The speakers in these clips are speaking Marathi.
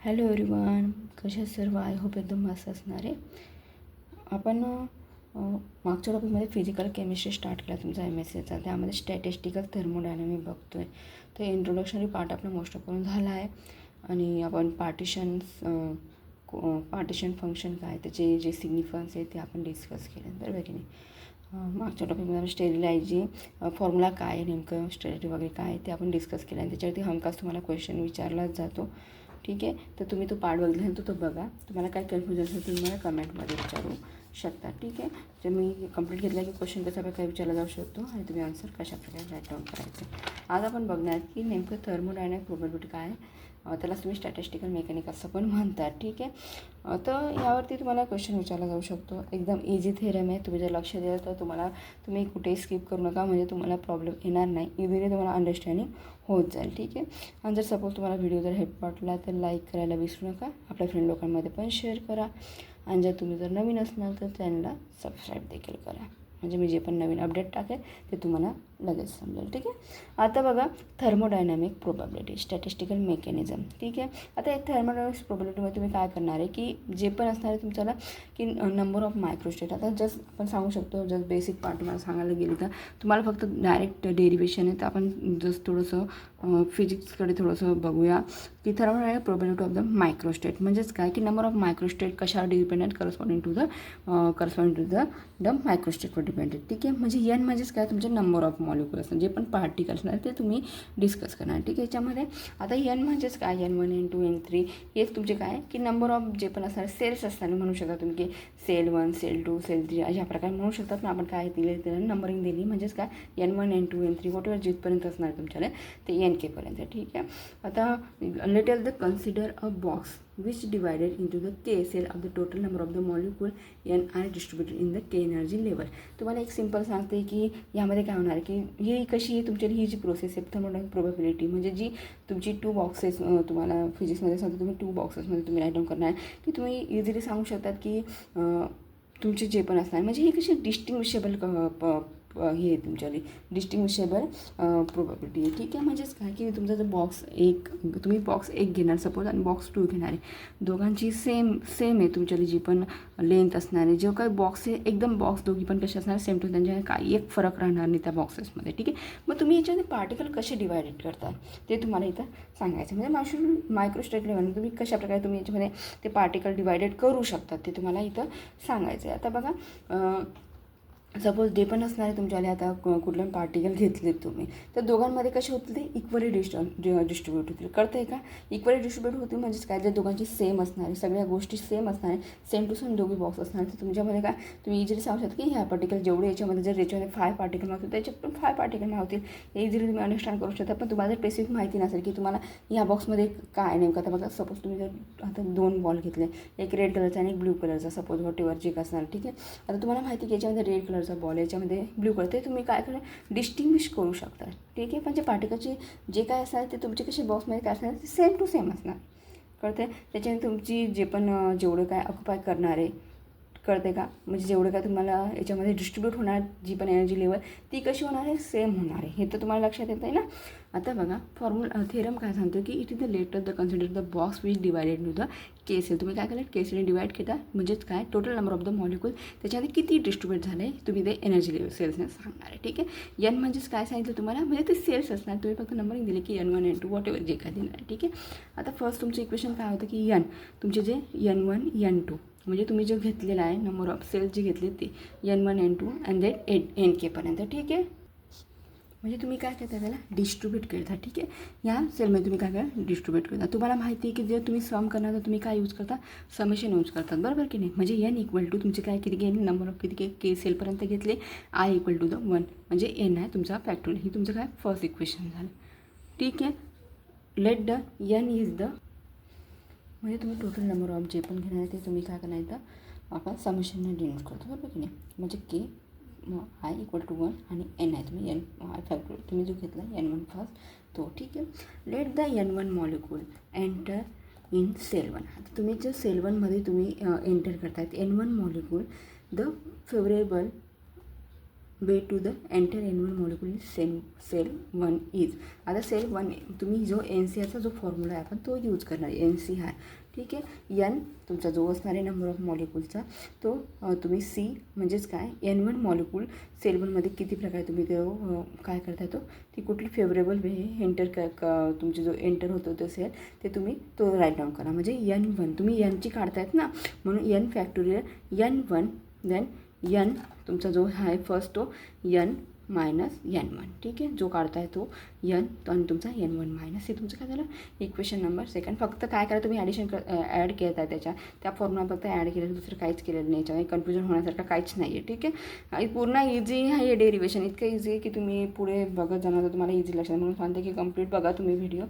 हॅलो एव्हरीवन, कसे सर्व? आय होप एकदम मस्त असणार आहे. आपण मागच्या टॉपिकमध्ये फिजिकल केमिस्ट्री स्टार्ट केला तुमचा MSCचा. त्यामध्ये स्टॅटिस्टिकल थर्मोडायनॅमिक बघतो आहे. तर इंट्रोडक्शनरी पार्ट आपला मोस्ट ऑफ करून झाला आहे आणि आपण पार्टिशन फंक्शन काय, त्याचे जे सिग्निफिकन्स आहे ते आपण डिस्कस केलं, बरोबर की नाही. मागच्या टॉपिकमध्ये स्टेरिलायझी फॉर्म्युला काय आहे, नेमकं स्टेरिलिटी वगैरे काय आहे ते आपण डिस्कस केलं आणि त्याच्यावरती हमखास तुम्हाला क्वेश्चन विचारलाच जातो. ठीक आहे, तर तुम्ही तो पार्ट बघितला तर तो बघा. तुम्हाला काय कन्फ्युजन असेल तुम्ही मला कमेंटमध्ये विचारू शकता. ठीक आहे, तर मी कंप्लीट घेतला की क्वेश्चन कशा प्रकारे विचारला जाऊ शकतो आणि तुम्ही आन्सर कशाप्रकारे राईट डाऊन करायचं. आज आपण बघणार की नेमकं थर्मोडायनॅमिक प्रोबॅबिलिटी काय आहे, त्यालाच तुम्ही स्टॅटिस्टिकल मेकॅनिक असं पण म्हणतात. ठीक आहे, तर यावरती तुम्हाला क्वेश्चन विचारला जाऊ शकतो. एकदम इझी थेरम आहे. तुम्ही जर लक्ष दिलं तर तुम्ही कुठेही स्किप करू नका, म्हणजे तुम्हाला प्रॉब्लेम येणार नाही. इझिली तुम्हाला अंडरस्टँडिंग होत जाईल. ठीक आहे, आणि जर सपोज तुम्हाला व्हिडिओ जर हेल्प वाटला तर लाईक करायला विसरू नका. आपल्या फ्रेंड लोकांमध्ये पण शेअर करा आणि जर तुम्ही जर नवीन असणार तर चॅनलला सबस्क्राईब देखील करा, म्हणजे मी जे पण नवीन अपडेट टाकेल ते तुम्हाला लगेच समजेल. ठीक आहे, आता बघा थर्मोडायनॅमिक प्रोबॅबिलिटी स्टॅटिस्टिकल मेकॅनिझम. ठीक आहे, आता एक थर्मोडायनॅमिक प्रोबॅबिलिटीमध्ये तुम्ही काय करणार आहे की जे पण असणार आहे तुमच्याला की नंबर ऑफ मायक्रोस्टेट. आता जस्ट आपण सांगू शकतो, जस्ट बेसिक पार्ट तुम्हाला सांगायला गेली तर तुम्हाला फक्त डायरेक्ट डेरिवेशन आहे. तर आपण जस्ट थोडंसं फिजिक्सकडे थोडंसं बघूया की thermodynamic probability of the microstate म्हणजेच काय की नंबर ऑफ मायक्रोस्टेट कशावर डिपेंडेंट करस्पॉन्डिंग टू द मायक्रोस्टेटवर डिपेंडेंट. ठीक आहे, म्हणजे एन म्हणजेच काय तुमचे नंबर ऑफ मॉलिक्युल असणार, जे पण पार्टिकल्स असणार ते तुम्ही डिस्कस करणार. ठीक आहे, याच्यामध्ये आता एन म्हणजेच काय, N1 N2 N3 हेच तुमचे काय की नंबर ऑफ जे पण असणार सेल्स असणार म्हणू शकता तुम्ही की सेल 1 सेल 2 सेल 3 अशा प्रकारे म्हणू शकता. पण आपण काय दिले त्याला नंबरिंग दिली, म्हणजेच काय N1 N2 N3 वॉटेवर जिथपर्यंत असणार तुमच्याला ते NK पर्यंत. ठीक आहे, आता let the consider a box which divided into the K cell of the total number of the molecule N are distributed in the K energy level. तुम्हाला एक सिंपल सांगते की यामध्ये काय होणार की ही कशी आहे तुमची ही जी प्रोसेस आहे थर्मोडायनॅमिक प्रोबॅबिलिटी, म्हणजे जी तुमची 2 बॉक्सेस तुम्हाला फिजिक्समध्ये सांगतो तुम्ही 2 बॉक्सेसमध्ये तुम्ही राईट डाऊन करणार की तुम्ही इझिली सांगू शकतात की तुमचे जे पण असणार, म्हणजे ही कशी डिस्टिंग्विशेबल हे तुमच्याली डिस्टिंग्विशेबल प्रोबॅबिलिटी आहे. ठीक आहे, म्हणजेच काय की तुमचा जर तुम्ही बॉक्स 1 घेणार सपोज आणि बॉक्स 2 घेणार आहे, दोघांची सेम आहे तुमच्याली जी पण लेंथ असणार आहे. जो काही बॉक्स आहे एकदम बॉक्स दोघी पण कसे असणार सेम टू, त्यांच्या काही एक फरक राहणार नाही त्या बॉक्सेसमध्ये. ठीक आहे, मग तुम्ही याच्यामध्ये पार्टिकल कसे डिवायडेड करता ते तुम्हाला इथं सांगायचं, म्हणजे मायक्रोस्टेट लेवल तुम्ही कशाप्रकारे तुम्ही याच्यामध्ये ते पार्टिकल डिवायडेड करू शकतात ते तुम्हाला इथं सांगायचं आहे. आता बघा सपोज जे पण असणार आहे तुमच्याला आता कुठलं पार्टिकल घेतलेत तुम्ही तर दोघांमध्ये कसे होतील ते इक्वली डिस्ट्रीब्यूट होतील. कळतं आहे का, इक्वली डिस्ट्रीब्यूट होतील म्हणजेच काय जर दोघांची सेम असणार आहे, सगळ्या गोष्टी सेम असणार आहे, सेम टू सेम दोघी बॉक्स असणार तर तुमच्यामध्ये काय तुम्ही इझिली सांगू शकता की ह्या पार्टिकल जेवढे याच्यामध्ये जर याच्यामध्ये 5 पार्टिकल होतील त्याच्यात पण 5 पार्टिकल होतील. हे इझिली तुम्ही अंडरस्टँड करू शकता. पण तुम्हाला जर स्पेसिफिक माहिती नसेल की तुम्हाला ह्या बॉक्समध्ये काय नेमकं, आता बघा सपोज तुम्ही जर आता 2 बॉल घेतले, एक रेड कलरचा आणि एक ब्लू कलरचा सपोज वॉटेवर जे असणार. ठीक आहे, आता तुम्हाला माहिती की याच्यामध्ये रेड कलरचा बॉल याच्यामध्ये ब्लू कलर, ते तुम्ही काय करा डिस्टिंग्विश करू शकता. ठीक आहे, पण जे पार्टिकलचे जे काय असणार ते तुमचे कसे बॉक्समध्ये काय असणार ते सेम टू सेम असणार. कळते, त्याच्याने तुमची जे पण जेवढं काय ऑक्युपाय करणार आहे कळते का, म्हणजे जेवढं काय तुम्हाला याच्यामध्ये डिस्ट्रीब्यूट होणार जी पण एनर्जी लेवल ती कशी होणार आहे सेम होणार आहे. हे तर तुम्हाला लक्षात येतं आहे ना. आता बघा थेरम काय सांगतो की it is the letter the consider the box which divided to the K cell. तुम्ही काय केलं के सेलने डिवाईड केला म्हणजेच काय total number of the molecule त्याच्यामध्ये किती डिस्ट्रीब्यूट झाले तुम्ही ते एनर्जी लेवल सेल्सने सांगणार आहे. ठीक आहे, एन म्हणजेच काय सांगितलं तुम्हाला, म्हणजे ते सेल्स असणार, तुम्ही फक्त नंबरिंग दिले की N1 N2 वॉटेवर जे काय दिलं आहे. ठीक आहे, आता फर्स्ट तुमचं इक्वेशन काय होतं की एन तुमचे जे N1 N2 म्हणजे तुम्ही जो घेतलेला आहे नंबर ऑफ सेल्स जे घेतले ते N1 N2 अँड देट NK पर्यंत. ठीक आहे, म्हणजे तुम्ही काय करता त्याला डिस्ट्रीब्यूट करता. ठीक आहे, या सेलमध्ये तुम्ही काय करा डिस्ट्रीब्यूट करता. तुम्हाला माहिती आहे की जर तुम्ही सम करणार तर तुम्ही काय यूज करता समेशन यूज करतात, बरोबर की नाही. म्हणजे एन इक्वल टू तुमचे काय किती गेन नंबर ऑफ किती के सेलपर्यंत घेतले आय इक्वल टू द 1 म्हणजे एन आहे तुमचा फॅक्टोरियल. ही तुमचं काय फर्स्ट इक्वेशन झालं. ठीक आहे, let the N is the म्हणजे तुम्ही टोटल नंबर ऑफ जे पण घेणार आहे ते तुम्ही काय करणार तर आपण समेशनने डिनोट करतो, बरोबर की नाही. म्हणजे के आय इक्वल टू 1 आणि एन आहे तुम्ही एन आय फॅक्टोरियल तुम्ही जो घेतला N1 फर्स्ट तो. ठीक आहे, let the N1 molecule enter in cell 1. आता तुम्ही जर सेल 1मध्ये तुम्ही एंटर करतायत N1 molecule the favourable way to the enter N1 molecule cell 1 इज. आता सेल 1 तुम्ही जो NCRचा जो फॉर्म्युला आहे आपण तो यूज करणार आहे, NCR. ठीक आहे. N तुमचा जो असणार आहे नंबर ऑफ मॉलिक्यूलचा तो तुम्ही C म्हणजेच काय N1 मॉलिक्यूल सेल 1मध्ये किती प्रकारे तुम्ही तो काय करता तो ती कुठली फेवरेबल वे एंटर तुमची जो एंटर होतो तो सेल ते तुम्ही तो राईट डाऊन करा. म्हणजे N1 तुम्ही Nची काढतायत ना म्हणून N factorial N1 then N तुमचा जो आहे फर्स्ट तो N मायनस N1. ठीक आहे. जो काढताय तो N तो आणि तुमचा N1 मायनस. हे तुमचं काय झालं इक्वेशन नंबर सेकंड. फक्त काय करा तुम्ही ॲड केलं आहे त्या फॉर्म्युला फक्त ॲड केलं, दुसरं काहीच केलेलं नाही. याच्यामध्ये कन्फ्युजन होण्यासारखं काहीच नाही आहे. ठीक आहे. पूर्ण इझी आहे डेरिवेशन, इतकं इझी आहे की तुम्ही पुढे बघत जाणार तर तुम्हाला इझी लक्षात. म्हणून सांगते की कंप्लीट बघा तुम्ही व्हिडिओ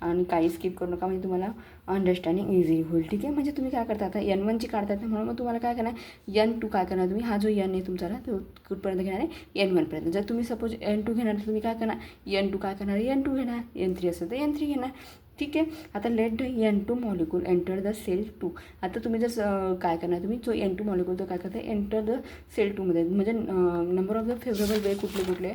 आणि काही स्किप करू नका, म्हणजे तुम्हाला अंडरस्टँडिंग इझी होईल. ठीक आहे. म्हणजे तुम्ही काय करता आता N1ची काढतात ना म्हणून मग तुम्हाला काय करणार N2 काय करणार तुम्ही हा जो N आहे तुमचा तो कुठपर्यंत घेणार आहे N1पर्यंत. जर तुम्ही सपोज N2 घेणार तर तुम्ही काय करणार N2 काय करणार N2 घेणार, N3 असेल तर N3 घेणार. ठीक आहे. आता let N2 molecule enter the cell 2. आता तुम्ही जर काय करणार तुम्ही जो N2 मॉलिक्यूल तो काय करता एंटर द सेल 2मध्ये. म्हणजे number of the favourable way कुठले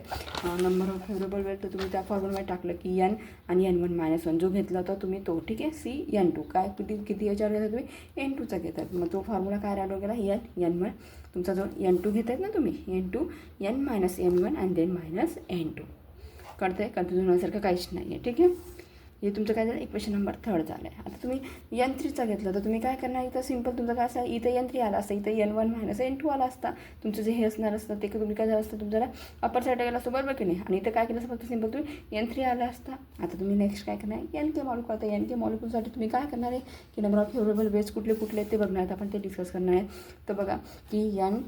नंबर ऑफ फेवरेबल वे तर तुम्ही त्या फॉर्म्युलामध्ये टाकलं की N आणि N1 मायनस 1 जो घेतला होता तुम्ही तो. ठीक आहे. C N2 काय किती याच्यावर घेता तुम्ही N2चा घेतात. मग तो फॉर्म्युला काय राहिला गेला N1 तुमचा जो N2 घेत आहेत ना तुम्ही N2 N मायनस N1 आणि देन मायनस N2. कळतं आहे. कन्फ्युजन होण्यासारखं काहीच नाही आहे. ठीक आहे. हे तुमचं काय झालं इक्वेशन नंबर 3 झालं आहे. आता तुम्ही N3चा घेतलं तर तुम्ही काय करणार इथं सिम्पल तुमचं काय असं इथं N3 आला असतं, इथं N1 मायनस N2 आला असता. तुमचं जे हे असणार असतं ते तुम्ही काय झालं असतं तुमच्याला अप्पर साईडला गेला असतं बरोबर की नाही. आणि इथं काय केलं असतं फक्त सिम्पल तुम्ही N3 आला असता. आता तुम्ही नेक्स्ट काय करणार NK मॉलिक्यूल. आता NK मॉलिक्यूलसाठी तुम्ही काय करणार आहे की नंबर ऑफ फेवरेबल वेज कुठले आहेत ते बघणार आहेत आपण, ते डिस्कस करणार आहे. तर बघा की N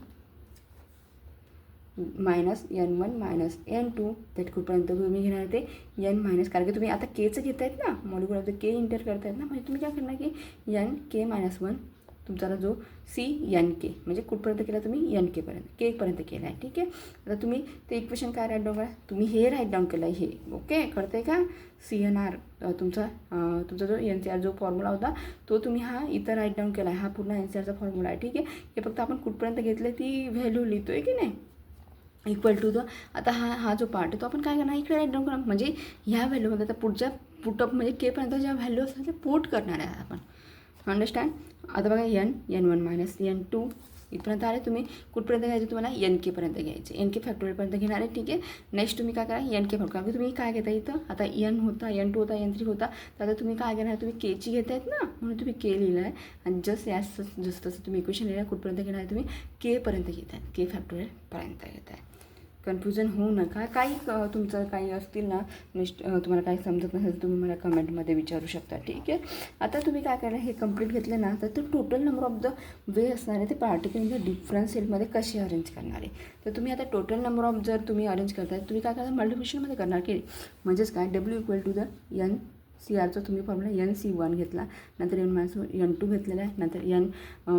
minus N1 minus N2 ते कुठपर्यंत तुम्ही घेणार ते N मायनस, कारण की तुम्ही आता केचं घेत आहेत ना molecule of the K inter करतायत ना, म्हणजे तुम्ही काय करणार की NK मायनस 1 तुमचा जो CNK म्हणजे कुठपर्यंत केला तुम्ही NKपर्यंत केपर्यंत केला आहे. ठीक आहे. आता तुम्ही ते इक्वेशन काय राईट डाऊन करा तुम्ही हे राईट डाऊन केलं आहे हे. ओके. कळतं आहे का. CNR तुमचा जो NCR जो फॉर्म्युला होता तो तुम्ही हा इथं राईट डाऊन केला आहे. हा पूर्ण NCRचा फॉर्म्युला आहे. ठीक आहे. हे फक्त आपण कुठपर्यंत घेतलं ती व्हॅल्यू लिहितो आहे की नाही इक्वल टू द. आता हा जो पार्ट आहे तो आपण काय करणार इकडे राईट डाऊन करणार, म्हणजे ह्या व्हॅल्यूमध्ये आता पुढच्या पुटअप म्हणजे केपर्यंत ज्या व्हॅल्यू असतात ते पुट करणार आहे आपण. अंडरस्टँड. आता बघा N1 मायनस N2 इथपर्यंत आले. तुम्ही कुठपर्यंत घ्यायचे तुम्हाला NKपर्यंत घ्यायचे, NK फॅक्टोरियलपर्यंत घेणार आहे. ठीक आहे. नेक्स्ट तुम्ही काय करा NK फॅक्टोरियल, कारण तुम्ही काय घेता इथं आता N होता N2 होता N3 होता तर आता तुम्ही काय घेणार तुम्ही केची घेत आहेत ना म्हणून तुम्ही के लिहिलं आहे. आणि जसं तसं तुम्ही इक्वेशन लिहिलं कुठपर्यंत घेणार आहे तुम्ही केपर्यंत घेत आहेत, के फॅक्टोरियलपर्यंत घेत आहे. कन्फ्युजन होऊ नका. काही तुमचं काही असतील ना तुम्हाला काही समजत नसेल तुम्ही मला कमेंटमध्ये विचारू शकता. ठीक आहे. आता तुम्ही काय करायला हे कंप्लीट घेतलं ना तर total number of the way असणार आहे ते पार्टिकल म्हणजे डिफरंट सेलमध्ये कसे अरेंज करणार आहे. तर तुम्ही आता टोटल नंबर ऑफ जर तुम्ही अरेंज करताय तुम्ही काय करणार मल्टिप्लिकेशनमध्ये करणार की म्हणजेच काय W इक्वल टू द NCRचा तुम्ही फॉर्म्युला NC1 घेतला, नंतर N मायनस N2 घेतलेला आहे, नंतर N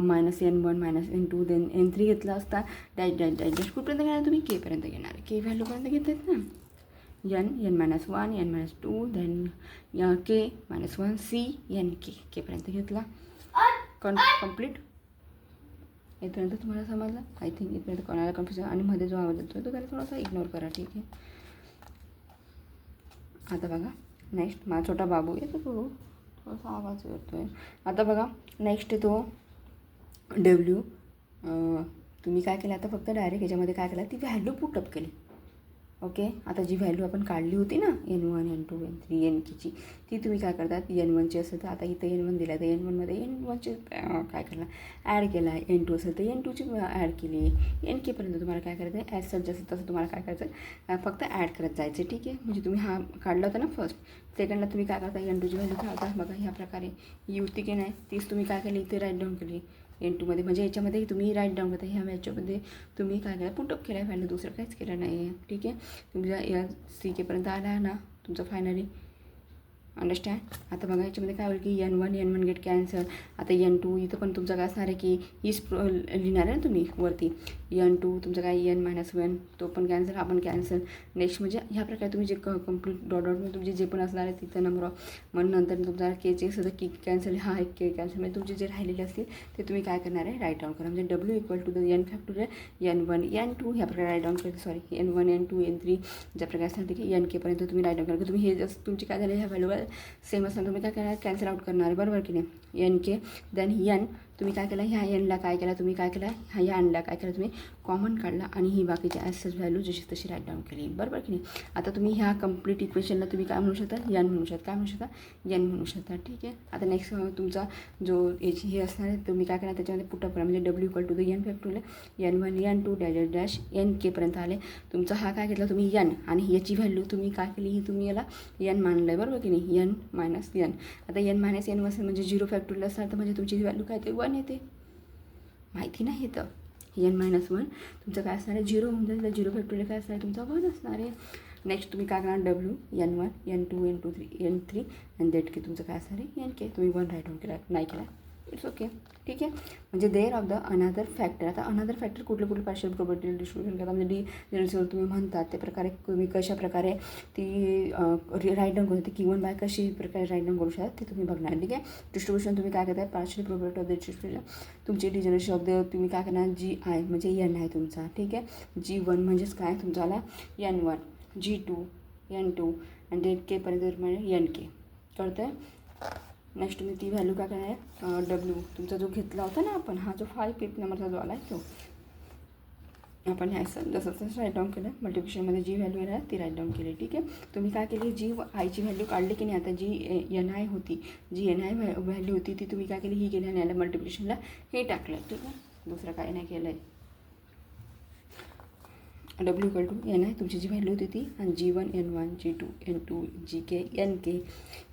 minus N1 minus N2 then N3 घेतला असता. डॅश कुठपर्यंत घेणार तुम्ही केपर्यंत घेणार, के व्हॅल्यूपर्यंत घेत आहेत ना. N minus 1 N minus 2 then K minus 1 C NK केपर्यंत घेतला. कंप्लीट. इथपर्यंत तुम्हाला समजलं आय थिंक. इथपर्यंत कोणाला कन्फ्युजन आणि मध्ये जो आवाज येतो तो त्याला थोडासा इग्नोर करा. ठीक आहे. आता बघा नेक्स्ट माझा छोटा बाबू येतो तो थोडासा आवाज येतो आहे. आता बघा नेक्स्ट तो W तुम्ही काय केलं आता फक्त डायरेक्ट याच्यामध्ये काय केलं ती व्हॅल्यू पुटअप केली. ओके. आता जी व्हॅल्यू आपण काढली होती ना N1 N2 N3 NKची ती तुम्ही काय करतात N1ची असेल तर आता इथं N1 दिला तर N1मध्ये N1ची काय करला ॲड केला आहे. N2 असेल तर N2ची ॲड केली आहे. NKपर्यंत तुम्हाला काय करायचं आहे ॲज सच जसं तसं तुम्हाला काय करायचं आहे फक्त ॲड करत जायचं. ठीक आहे. म्हणजे तुम्ही हा काढला होता ना फर्स्ट, सेकंडला तुम्ही काय करता N2ची व्हॅल्यू काय बघा ह्या प्रकारे युती की नाही तीच तुम्ही काय केली इथे राईट डाऊन केली N2मध्ये. म्हणजे याच्यामध्ये तुम्ही राईट डाऊन करता ह्या याच्यामध्ये तुम्ही काय केलं पुटअप केलं आहे व्हॅल्यू, दुसरं काहीच केलं नाही आहे. ठीक आहे. तुमच्या या CKपर्यंत आला ना तुमचं फायनली अंडरस्टँड. आता बघा याच्यामध्ये काय होईल की N1 गेट कॅन्सल. आता N2 इथं पण तुमचं काय असणार आहे की हीच लिहिणार आहे ना तुम्ही वरती. N2 तुमचं काय N-1 तो पण कॅन्सल, हा पण कॅन्सल. नेक्स्ट म्हणजे ह्या प्रकारे तुम्ही जे कंप्लीट डॉटमध्ये तुमचे जे पण असणार आहे तिथं नंबर ऑफ, मग नंतर तुमचा केचे सुद्धा की कॅन्सल, हा एक के कॅन्सल. म्हणजे तुमचे जे राहिलेले असतील ते तुम्ही काय करणार आहे राईट डाऊन करा. म्हणजे W = N N2 ह्या प्रकारे राईट डाऊन करते. सॉरी N1 N2 N3 ज्या प्रकारे असणार की Nk पर्यंत तुम्ही राईट डाऊन करा. तुम्ही हे जस्ट तुमची काय झाले ह्या व्हॅल्यूवर सेम असणार तुम्ही काय करणार कॅन्सल आउट करणार आहे, बरोबर की नाही. Nk देन N तुम्ही काय केलं ह्या Nला काय केला तुम्ही काय केला ह्या Nला काय केलं तुम्ही कॉमन काढला आणि ही बाकीची ॲसेस व्हॅल्यू जशी तशी राईट डाऊन केली, बरोबर की नाही. आता तुम्ही ह्या कंप्लीट इक्वेशनला तुम्ही काय म्हणू शकता N म्हणू शकता. काय म्हणू शकता N म्हणू शकता, ठीक आहे. आता नेक्स्ट तुमचा जो याची हे असणार आहे तुम्ही काय करणार त्याच्यामध्ये पुटअप करा. म्हणजे W = N1 N2 dash Nk पर्यंत आले. तुमचा हा काय घेतला तुम्ही N आणि याची व्हॅल्यू तुम्ही काय केली ही तुम्ही याला N मानलं आहे, बरोबर की नाही. N - N. आता N - N असेल म्हणजे 0 फॅक्टोरियल असणार तर म्हणजे तुमची व्हॅल्यू काय ते 1 येते. माहिती नाही येतं N - 1 तुमचं काय असणार आहे 0 होऊन जाईल. 0 फॅक्टोरियल काय असणार आहे तुमचा 1 असणार आहे. नेक्स्ट तुम्ही काय करणार W N1 N2 N3 आणि डेट की तुमचं काय असणार आहे Nk. तुम्ही 1 राईट डाऊन केला नाही केला इट्स ओके, ठीक आहे. म्हणजे there of the another factor. आता अनदर फॅक्टर कुठले पार्शियल प्रोबॅबिलिटी डिस्ट्रीब्युशन करता म्हणजे जनरल तुम्ही म्हणतात त्या प्रकारे तुम्ही कशा प्रकारे ती राईट डाऊन करू शकता किंवा बाय कशी प्रकारे राईट डाऊन करू शकता ते तुम्ही बघणार, ठीक आहे. डिस्ट्रीब्युशन तुम्ही काय करताय partial probability of the distribution तुमची डिजनरेशन ऑफ द तुम्ही काय करणार GI म्हणजे N आहे तुमचा, ठीक आहे. G1 म्हणजेच काय तुमच्याला N1 G2 N2 आणि डेट के पर्यंत म्हणजे Nk कळतं आहे. नेक्स्ट तुम्ही ती व्हॅल्यू काय करणार आहे W तुमचा जो घेतला होता ना आपण हा जो 5 नंबरचा जो आला आहे तो आपण ह्या जसं तसं राईट डाऊन केलं. मल्टिप्लिकेशनमध्ये जी व्हॅल्यू आहे ती राईट डाऊन केली, ठीक आहे. तुम्ही काय केली जी आयची व्हॅल्यू काढली की नाही. आता जी NI होती जी NI व्हॅल्यू होती ती तुम्ही काय केली ही केली आणि याला मल्टिप्लिकेशनला हे टाकलं, ठीक आहे. दुसरं काय नाही केलं आहे. W = N तुमची जी व्हॅल्यू होती ती आणि G1 N1 G2 N2 Gk Nk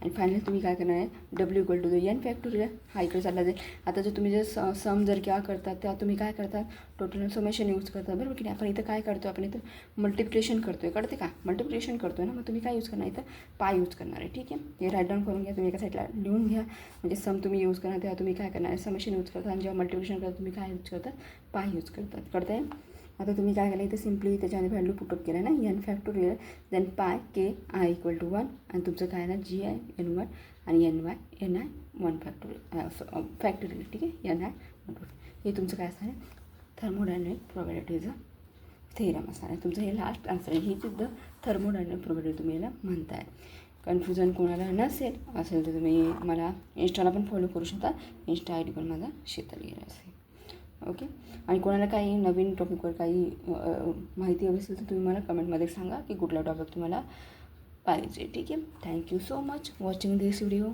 आणि फायनली तुम्ही काय करणार आहे W = N फॅक्टोरियल हा इकडे चालला जाईल. आता जर तुम्ही जर सम जर क्या करतात तेव्हा तुम्ही काय करतात टोटल समेशन यूज करतात, बरोबर की नाही. आपण इथं काय करतो आपण इथं मल्टिप्लिकेशन करतो आहे, कळते का मल्टिप्लिकेशन करतो आहे ना. मग तुम्ही काय यूज करणार इथं पाय यूज करणार आहे, ठीक आहे. हे राईट डाऊन करून घ्या तुम्ही एका साईडला लिहून घ्या. म्हणजे सम तुम्ही यूज करणार तेव्हा तुम्ही काय करणार समेशन यूज करता आणि जेव्हा मल्टिप्लिकेशन करता तुम्ही काय यूज करतात पाय यूज करतात, कळतं आहे. आता तुम्ही काय केलं इथं सिम्पली त्याच्यामध्ये व्हॅल्यू पुटअप केलं ना N फॅक्टोरियल देन पाय K I = 1 आणि तुमचं काय ना GI N1 आणि NI 1 फॅक्टोरियल ठीक आहे NI 1. हे तुमचं काय असणार आहे थर्मोडायनॅमिक प्रोबॅबिलिटीचं थेरम असणार आहे तुमचं. हे लास्ट आन्सर आहे. ही सुद्धा थर्मोडायनॅमिक प्रोबॅबिलिटी तुम्ही याला म्हणताय. कन्फ्युजन कोणाला नसेल असेल तर तुम्ही मला इंस्टाला पण फॉलो करू शकता. इंस्टा ID पण माझा शीतल गिरे असेल, ओके. आणि कोणाला काही नवीन टॉपिकवर काही माहिती हवी असेल तर तुम्ही मला कमेंटमध्ये सांगा की कुठला टॉपिक तुम्हाला पाहिजे, ठीक आहे. थँक्यू सो मच वॉचिंग दिस व्हिडिओ.